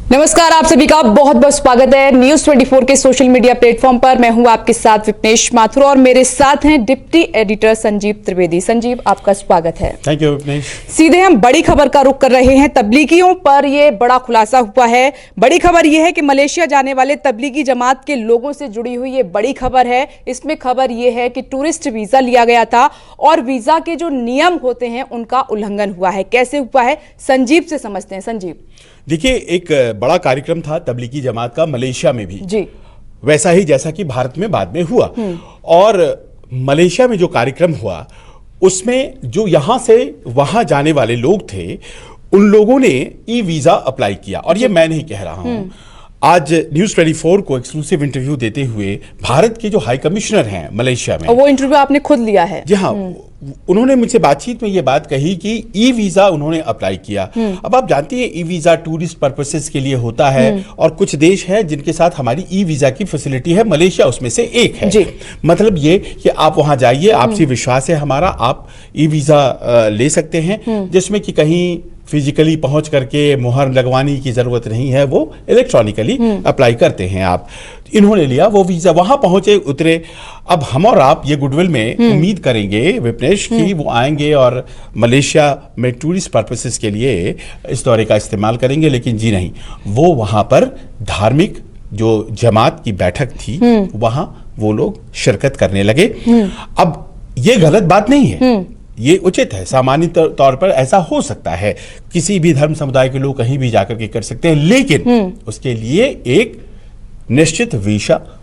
नमस्कार, आप सभी का बहुत बहुत स्वागत है न्यूज 24 के सोशल मीडिया प्लेटफॉर्म पर। मैं हूं आपके साथ विपनेश माथुर और मेरे साथ हैं डिप्टी एडिटर संजीव त्रिवेदी। संजीव, आपका स्वागत है। Thank you Vipnesh. सीधे हम बड़ी खबर का रुख कर रहे हैं। तबलीगियों पर यह बड़ा खुलासा हुआ है। बड़ी खबर यह है कि मलेशिया जाने वाले तबलीगी जमात के लोगों से जुड़ी हुई ये बड़ी खबर है। इसमें खबर यह है कि टूरिस्ट वीजा लिया गया था और वीजा के जो नियम होते हैं उनका उल्लंघन हुआ है। कैसे हुआ है, संजीव से समझते हैं। संजीव, देखिए, एक बड़ा कार्यक्रम था तबलीगी जमात का मलेशिया में भी जी, वैसा ही जैसा कि भारत में बाद में हुआ। और मलेशिया में जो कार्यक्रम हुआ उसमें जो यहां से वहां जाने वाले लोग थे उन लोगों ने ई वीजा अप्लाई किया। और ये मैं नहीं कह रहा हूं, आज न्यूज 24 को एक्सक्लूसिव इंटरव्यू देते हुए भारत के जो हाई कमिश्नर हैं मलेशिया में, वो इंटरव्यू आपने खुद लिया है? जी हाँ, उन्होंने मुझसे बातचीत में ये बात कही कि ई वीजा उन्होंने अप्लाई किया। अब आप जानती हैं ई वीजा टूरिस्ट पर्पसेस के लिए होता है और कुछ देश हैं जिनके साथ हमारी ई वीजा की फैसिलिटी है, मलेशिया उसमें से एक है। जी। मतलब ये कि आप वहां जाइए, आपसी विश्वास है हमारा, आप ई वीजा ले सकते हैं जिसमें कि कहीं फिजिकली पहुंच करके मुहर लगवाने की जरूरत नहीं है, वो इलेक्ट्रॉनिकली अप्लाई करते हैं आप। इन्होंने लिया वो वीजा, वहां पहुंचे, उतरे। अब हम और आप ये गुडविल में उम्मीद करेंगे विपनेश कि वो आएंगे और मलेशिया में टूरिस्ट पर्पसेस के लिए इस दौरे का इस्तेमाल करेंगे, लेकिन जी नहीं, वो वहां पर धार्मिक जो जमात की बैठक थी वहां वो लोग शिरकत करने लगे। अब ये गलत बात नहीं है, ये उचित है। सामान्य तौर पर ऐसा हो सकता है, किसी भी धर्म समुदाय के लोग कहीं भी जाकर के कर सकते हैं, लेकिन उसके लिए एक निश्चित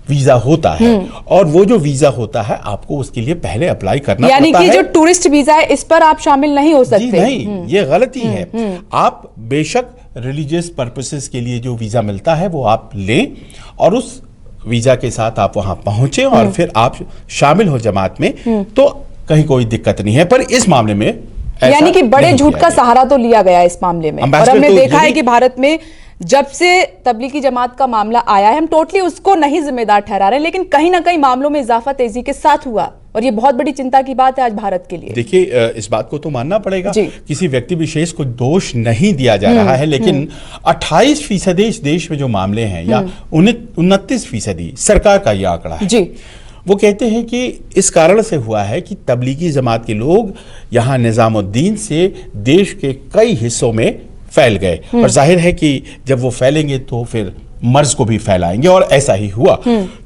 वीजा होता है और वो जो वीजा होता है आपको उसके लिए पहले अप्लाई करना पड़ता है। यानी कि जो टूरिस्ट वीजा है इस पर आप शामिल नहीं हो सकते। जी नहीं, ये गलती है। आप बेशक रिलीजियस पर्पसेस के लिए जो वीजा मिलता है वो आप लें और उस वीजा के साथ आप वहां पहुंचे और फिर आप शामिल हो जमात में, तो कहीं कोई दिक्कत नहीं है। पर इस मामले में यानी कि बड़े झूठ का सहारा तो लिया गया इस मामले में। और हमने देखा है कि भारत में जब से तबलीगी जमात का मामला आया है, हम टोटली उसको नहीं जिम्मेदार ठहरा रहे, लेकिन कहीं ना कहीं मामलों में इजाफा तेजी के साथ हुआ और ये बहुत बड़ी चिंता की बात है आज भारत के लिए। देखिए, इस बात को तो मानना पड़ेगा, किसी व्यक्ति विशेष को दोष नहीं दिया जा रहा है, लेकिन 28% इस देश में जो मामले हैं या 29% सरकार का यह आंकड़ा है जी, वो कहते हैं कि इस कारण से हुआ है कि तबलीगी जमात के लोग यहाँ निजामुद्दीन से देश के कई हिस्सों में फैल गए और जाहिर है कि जब वो फैलेंगे तो फिर मर्ज को भी फैलाएंगे और ऐसा ही हुआ।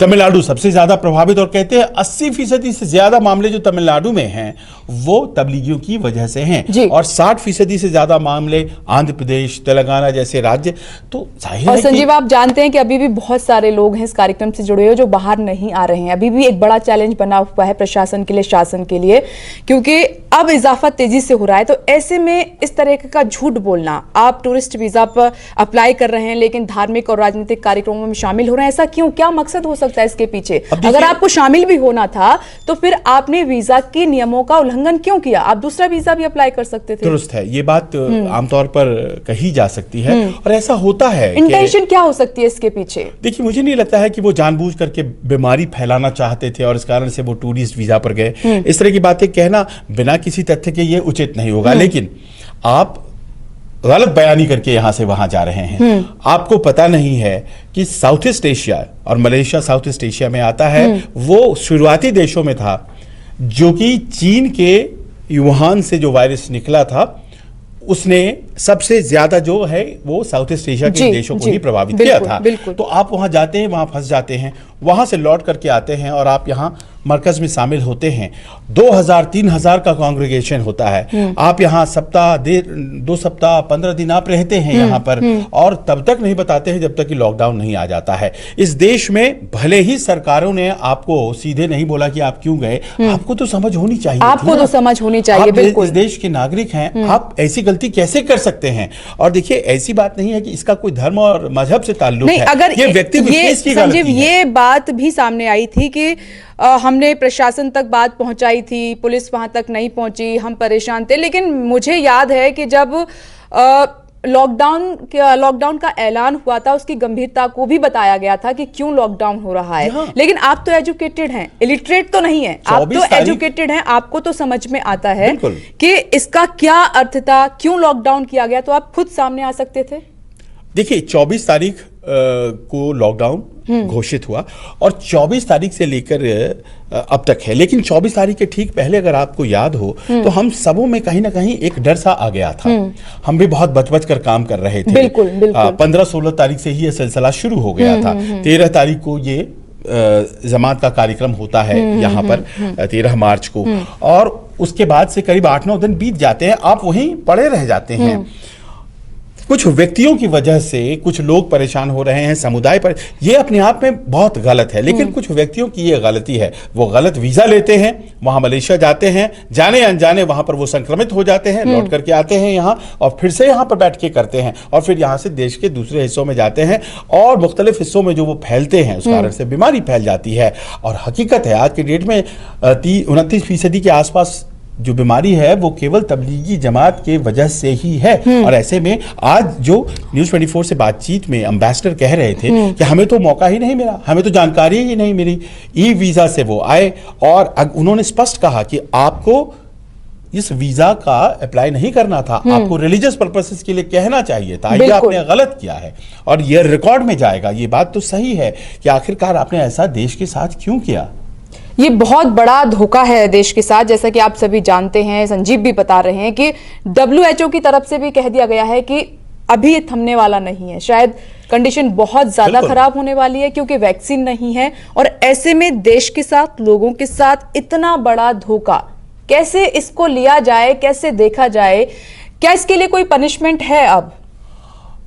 तमिलनाडु सबसे ज्यादा प्रभावित और कहते हैं 80% से ज्यादा मामले जो तमिलनाडु में हैं वो तबलीगियों की वजह से हैं और 60% से ज्यादा मामले आंध्र प्रदेश, तेलंगाना जैसे राज्य। तो जाहिर है। और संजीव, आप जानते हैं कि अभी भी बहुत सारे लोग हैं इस कार्यक्रम से जुड़े हुए जो बाहर नहीं आ रहे हैं। अभी भी एक बड़ा चैलेंज बना हुआ है प्रशासन के लिए, शासन के लिए, क्योंकि अब इजाफा तेजी से हो रहा है। तो ऐसे में इस तरह का झूठ बोलना, आप टूरिस्ट वीजा पर अप्लाई कर रहे हैं लेकिन धार्मिक और राजनीतिक कार्यक्रमों में शामिल हो रहे हैं, ऐसा क्यों? क्या मकसद हो सकता है इसके पीछे? अगर आपको शामिल भी होना था तो फिर आपने वीजा के नियमों का उल्लंघन क्यों किया? आप दूसरा वीजा भी अप्लाई कर सकते थे। दुरुस्त है, ये बात आमतौर पर कही जा सकती है और ऐसा होता है। इंटेंशन क्या हो सकती है इसके पीछे? देखिए, मुझे नहीं लगता है कि वो जानबूझ करके बीमारी फैलाना चाहते थे और इस कारण से वो टूरिस्ट वीजा पर गए। इस तरह की बातें कहना बिना किसी तथ्य के ये उचित नहीं होगा। लेकिन आप गलत बयानी करके यहां से वहां जा रहे हैं। आपको पता नहीं है कि साउथ ईस्ट एशिया, और मलेशिया साउथ ईस्ट एशिया में आता है, वो शुरुआती देशों में था जो कि चीन के वुहान से जो वायरस निकला था उसने सबसे ज्यादा जो है वो साउथ ईस्ट एशिया के देशों को ही प्रभावित किया था। तो आप वहां जाते हैं, वहां फंस जाते हैं, वहां से लौट करके आते हैं और आप यहां मरकज में शामिल होते हैं। 2000-3000 का कांग्रेगेशन होता है। आप यहाँ सप्ताह 2 सप्ताह 15 दिन आप रहते हैं यहाँ पर और तब तक नहीं बताते हैं जब तक कि लॉकडाउन नहीं आ जाता है। इस देश में भले ही सरकारों ने आपको सीधे नहीं बोला कि आप क्यों गए, आपको तो समझ होनी चाहिए। आपको तो समझ होनी चाहिए, बिल्कुल। इस देश के नागरिक हैं, आप ऐसी गलती कैसे कर सकते हैं? और देखिए, ऐसी बात नहीं है कि इसका कोई धर्म और मजहब से ताल्लुक है। अगर ये व्यक्ति विशेष की गलती है। ये बात भी सामने आई थी कि हमने प्रशासन तक बात पहुंचाई थी, पुलिस वहां तक नहीं पहुंची, हम परेशान थे। लेकिन मुझे याद है कि जब लॉकडाउन का ऐलान हुआ था उसकी गंभीरता को भी बताया गया था कि क्यों लॉकडाउन हो रहा है। लेकिन आप तो एजुकेटेड हैं, इलिटरेट तो नहीं है, आप तो एजुकेटेड हैं, आपको तो समझ में आता है कि इसका क्या अर्थ था, क्यों लॉकडाउन किया गया, तो आप खुद सामने आ सकते थे। देखिए 24 तारीख को लॉकडाउन घोषित हुआ और 24 तारीख से लेकर अब तक है। लेकिन 24 तारीख के ठीक पहले अगर आपको याद हो तो हम सबों में कहीं ना कहीं एक डर सा आ गया था। हम भी बहुत बच कर काम कर रहे थे। बिल्कुल, बिल्कुल। 15-16 तारीख से ही ये सिलसिला शुरू हो गया था। 13 तारीख को ये जमात का कार्यक्रम होता है यहाँ पर 13 मार्च को, और उसके बाद से करीब 8-9 दिन बीत जाते हैं, आप वहीं पड़े रह जाते हैं। कुछ व्यक्तियों की वजह से कुछ लोग परेशान हो रहे हैं, समुदाय पर, यह अपने आप में बहुत गलत है। लेकिन कुछ व्यक्तियों की यह गलती है, वो गलत वीजा लेते हैं, वहां मलेशिया जाते हैं, जाने अनजाने वहां पर वो संक्रमित हो जाते हैं, लौट करके आते हैं यहाँ और फिर से यहाँ पर बैठ के करते हैं, और फिर यहाँ से देश के दूसरे हिस्सों में जाते हैं और मुख्तलिफ हिस्सों में जो वो फैलते हैं उस कारण से बीमारी फैल जाती है। और हकीकत है आज की डेट में 29% के आसपास जो बीमारी है वो केवल तबलीगी जमात के वजह से ही है। और ऐसे में आज जो न्यूज़ 24 से बातचीत में एम्बेसडर कह रहे थे कि हमें तो मौका ही नहीं मिला, हमें तो जानकारी ही नहीं मिली। ई वीजा से वो आए और उन्होंने स्पष्ट कहा कि आपको इस वीजा का अप्लाई नहीं करना था, आपको रिलीजियस पर्पसेस के लिए कहना चाहिए था, ये आपने गलत किया है और ये रिकॉर्ड में जाएगा। ये बात तो सही है कि आखिरकार आपने ऐसा देश के साथ क्यों किया। ये बहुत बड़ा धोखा है देश के साथ, जैसा कि आप सभी जानते हैं, संजीव भी बता रहे हैं कि WHO की तरफ से भी कह दिया गया है कि अभी ये थमने वाला नहीं है, शायद कंडीशन बहुत ज्यादा खराब होने वाली है क्योंकि वैक्सीन नहीं है। और ऐसे में देश के साथ, लोगों के साथ इतना बड़ा धोखा कैसे इसको लिया जाए, कैसे देखा जाए? क्या इसके लिए कोई पनिशमेंट है? अब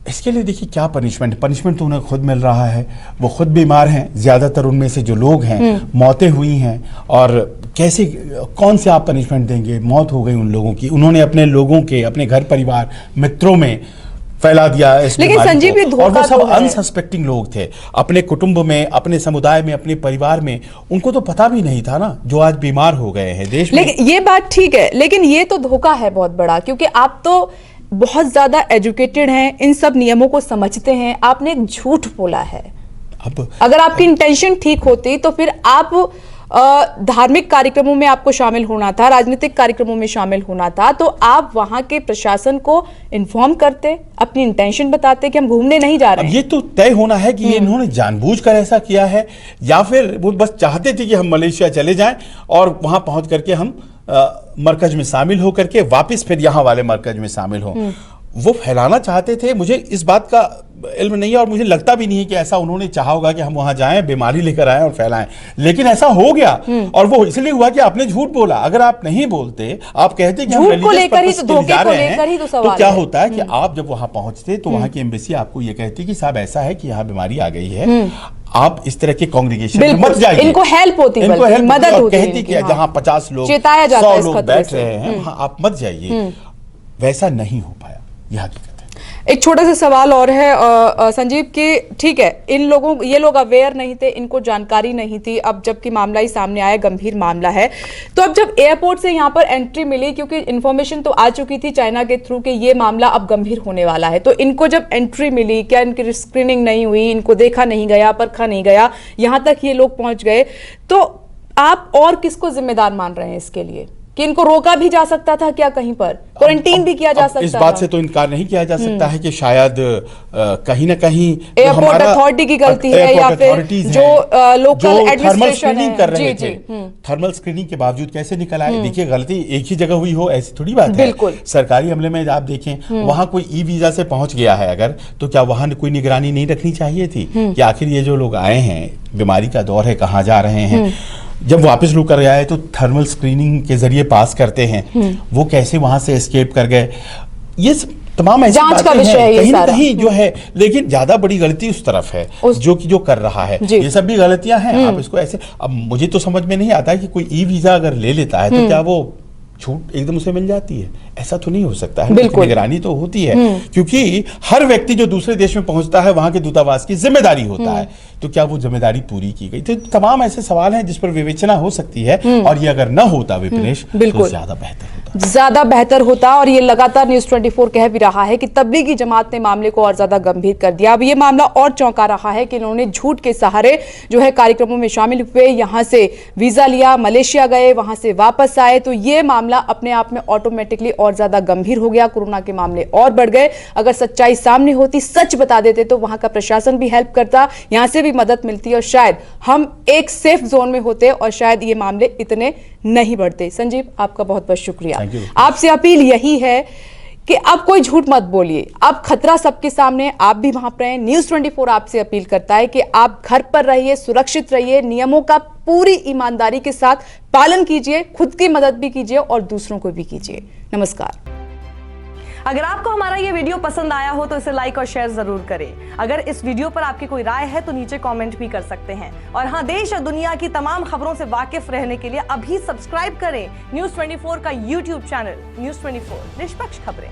इसके लिए देखिए क्या पनिशमेंट तो उन्हें खुद मिल रहा है, वो खुद बीमार हैं, ज्यादातर उनमें से जो लोग हैं मौतें हुई हैं, और कैसे कौन से आप पनिशमेंट देंगे? मौत हो गई उन लोगों की, उन्होंने अपने लोगों के, अपने घर परिवार मित्रों में फैला दिया इस लेकिन संजीव भी धोखा, और वो सब अनसस्पेक्टिंग लोग थे, अपने कुटुंब में, अपने समुदाय में, अपने परिवार में, उनको तो पता भी नहीं था ना, जो आज बीमार हो गए हैं देश में। लेकिन ये बात ठीक है, लेकिन ये तो धोखा है बहुत बड़ा, क्योंकि आप तो बहुत ज्यादा एजुकेटेड हैं, इन सब नियमों को समझते हैं, आपने एक झूठ बोला है। अब अगर आपकी इंटेंशन ठीक होती तो फिर आप धार्मिक कार्यक्रमों में आपको शामिल होना था, राजनीतिक कार्यक्रमों में शामिल होना था, तो आप वहां के प्रशासन को इन्फॉर्म करते, अपनी इंटेंशन बताते कि हम घूमने नहीं जा रहे हैं। ये तो तय होना है कि ये इन्होंने जानबूझकर ऐसा किया है या फिर वो बस चाहते थे कि हम मलेशिया चले जाएं और वहां पहुंच करके हम मरकज में शामिल हो करके वापस फिर यहाँ वाले मरकज में शामिल हो। वो फैलाना चाहते थे, मुझे इस बात का इल्म नहीं है और मुझे लगता भी नहीं है कि ऐसा उन्होंने चाहा होगा कि हम वहां जाएं, बीमारी लेकर आएं और फैलाएं, लेकिन ऐसा हो गया। और वो इसलिए हुआ कि आपने झूठ बोला। अगर आप नहीं बोलते, आप कहते कि हम रिलीजियस पर्पस के लिए जा रहे हैं, तो क्या होता है कि आप जब वहां पहुंचते तो वहां की एम्बेसी आपको ये कहती कि साहब ऐसा है कि यहाँ बीमारी आ गई है, आप इस तरह के कांग्रेगेशन में मत जाइए। इनको हेल्प होती है, मदद होती है, कहती कि जहां 50 लोग, 100 लोग बैठ रहे हैं, वहां आप मत जाइए। वैसा नहीं हो पाया, यह हकीकत है। एक छोटा सा सवाल और है संजीव कि ठीक है, ये लोग अवेयर नहीं थे, इनको जानकारी नहीं थी, अब जबकि मामला ही सामने आया, गंभीर मामला है, तो अब जब एयरपोर्ट से यहाँ पर एंट्री मिली, क्योंकि इन्फॉर्मेशन तो आ चुकी थी चाइना के थ्रू कि ये मामला अब गंभीर होने वाला है, तो इनको जब एंट्री मिली, क्या इनकी स्क्रीनिंग नहीं हुई, इनको देखा नहीं गया, परखा नहीं गया, यहाँ तक ये लोग पहुंच गए, तो आप और किसको जिम्मेदार मान रहे हैं इसके लिए कि इनको रोका भी जा सकता था? क्या कहीं पर क्वारंटीन भी किया जा सकता था? इस बात से तो इनकार नहीं किया जा सकता है कि शायद कहीं ना कहीं एयरपोर्ट अथॉरिटी की गलती है या फिर जो लोकल एडमिनिस्ट्रेशन है, कर रहे थे, थर्मल स्क्रीनिंग के बावजूद कैसे निकल आए? देखिए गलती एक ही जगह हुई हो ऐसी थोड़ी बात है। सरकारी अमले में आप देखें, वहां कोई ई वीजा से पहुंच गया है अगर, तो क्या वहां कोई निगरानी नहीं रखनी चाहिए थी कि आखिर ये जो लोग आए हैं, बीमारी का दौर है, कहाँ जा रहे हैं? जब वापस लोग कर आए तो थर्मल स्क्रीनिंग के जरिए पास करते हैं, वो कैसे वहां से एस्केप कर गए? ये तमाम ऐसी जांच का विषय है, कहीं ना कहीं जो है, लेकिन ज्यादा बड़ी गलती उस तरफ है जो कर रहा है। ये सब भी गलतियां हैं। आप इसको ऐसे, अब मुझे तो समझ में नहीं आता कि कोई ई वीजा अगर ले लेता है तो क्या वो छूट एकदम उसे मिल जाती है? ऐसा तो नहीं हो सकता है। निगरानी तो होती है, क्योंकि हर व्यक्ति जो दूसरे देश में पहुंचता है वहां के दूतावास की जिम्मेदारी होता है, तो क्या वो जिम्मेदारी पूरी की गई? तो तमाम ऐसे सवाल हैं जिस पर विवेचना हो सकती है, और ये अगर न होता विपिनेश तो ज्यादा बेहतर होता। और ये लगातार न्यूज़ 24 कह भी रहा है कि तबलीगी जमात ने मामले को और ज्यादा गंभीर कर दिया। अब ये मामला और चौंका रहा है कि इन्होंने झूठ के सहारे जो है कार्यक्रमों में शामिल हुए, यहां से वीजा लिया, मलेशिया गए, वहां से वापस आए, तो ये मामला मामला अपने आप में ऑटोमेटिकली और ज्यादा गंभीर हो गया, कोरोना के मामले और बढ़ गए। अगर सच्चाई सामने होती, सच बता देते तो वहां का प्रशासन भी हेल्प करता, यहां से भी मदद मिलती और शायद हम एक सेफ जोन में होते और शायद ये मामले इतने नहीं बढ़ते। संजीव, आपका बहुत बहुत शुक्रिया। आपसे अपील यही है कि आप कोई झूठ मत बोलिए, अब खतरा सबके सामने, आप भी वहां पर हैं। न्यूज़ 24 आपसे अपील करता है कि आप घर पर रहिए, सुरक्षित रहिए, नियमों का पूरी ईमानदारी के साथ पालन कीजिए, खुद की मदद भी कीजिए और दूसरों को भी कीजिए। नमस्कार। अगर आपको हमारा ये वीडियो पसंद आया हो तो इसे लाइक और शेयर जरूर करें। अगर इस वीडियो पर आपकी कोई राय है तो नीचे कमेंट भी कर सकते हैं। और हाँ, देश और दुनिया की तमाम खबरों से वाकिफ रहने के लिए अभी सब्सक्राइब करें न्यूज़ 24 का YouTube चैनल। न्यूज़ 24, निष्पक्ष खबरें।